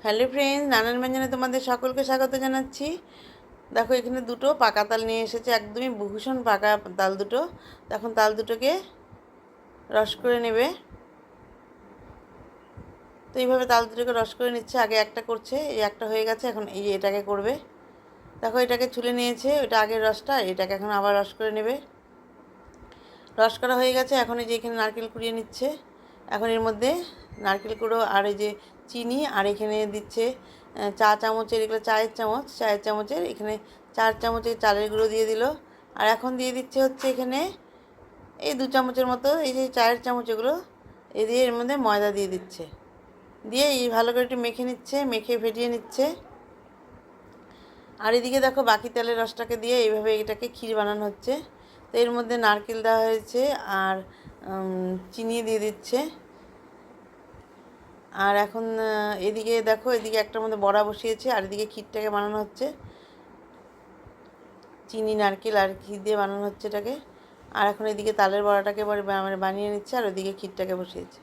Hello friends, নানান ব্যঞ্জনে তোমাদের সকলকে স্বাগত জানাচ্ছি। দেখো এখানে দুটো পাকা তাল নিয়ে এসেছে, একদমই ভীষণ পাকা তাল দুটো। এখন তাল দুটোকে রস করে নেবে। তো এইভাবে তাল দুটোকে রস করে নিচ্ছে। আগে একটা করছে, এই একটা হয়ে গেছে, এখন এই যে এটাকে করবে। দেখো এটাকে ছুলে নিয়েছে, ওইটা আগের রসটা, এটাকে এখন আবার রস করে নেবে। রস করা হয়ে গেছে, এখন এই যে এখানে নারকেল কুড়িয়ে নিচ্ছে। এখন এর মধ্যে নারকেল কুড়ো আর এই যে চিনি, আর এখানে দিচ্ছে চা চামচের, এগুলো চায়ের চামচের এখানে 4 চামচের চালের গুঁড়ো দিয়ে দিল। আর এখন দিয়ে দিচ্ছে হচ্ছে এখানে এই 2 চামচের মতো এই যে চায়ের চামচ, এগুলো এই দিয়ে এর মধ্যে ময়দা দিয়ে দিচ্ছে। দিয়ে এই ভালো করে একটু মেখে নিচ্ছে, মেখে ফেটিয়ে নিচ্ছে। আর এদিকে দেখো বাকি তেলের রসটাকে দিয়ে এইভাবে এটাকে ক্ষীর বানানো হচ্ছে। তো এর মধ্যে নারকেল দেওয়া হয়েছে আর চিনি দিয়ে দিচ্ছে। আর এখন এদিকে দেখো, এদিকে একটার মধ্যে বড়া বসিয়েছে, আর এদিকে ক্ষীরটাকে বানানো হচ্ছে। চিনি নারকেল আর ঘি দিয়ে বানানো হচ্ছে এটাকে। আর এখন এদিকে তালের বড়াটাকে বানিয়ে নিচ্ছে, আর ওদিকে ক্ষীরটাকে বসিয়েছে।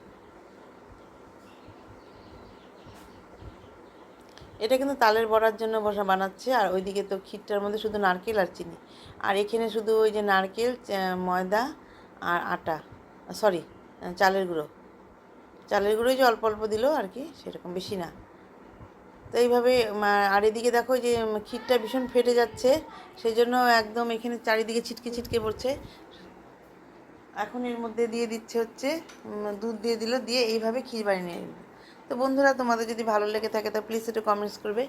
এটা কিন্তু তালের বড়ার জন্য বানাচ্ছে। আর ওইদিকে তো ক্ষীরটার মধ্যে শুধু নারকেল আর চিনি, আর এখানে শুধু ওই যে নারকেল, ময়দা আর আটা, সরি, চালের গুঁড়ো। চালের গুঁড়োই যে অল্প অল্প দিল আর কি, সেরকম বেশি না। তো এইভাবে আর এদিকে দেখো যে ক্ষীরটা ভীষণ ফেটে যাচ্ছে, সেই জন্য একদম এখানে চারিদিকে ছিটকে ছিটকে পড়ছে। এখন এর মধ্যে দিয়ে দিচ্ছে হচ্ছে দুধ দিয়ে দিল, দিয়ে এইভাবে ক্ষীর বানিয়ে নিল। তো বন্ধুরা, তোমাদের যদি ভালো লেগে থাকে তো প্লিজ একটু কমেন্টস করবে।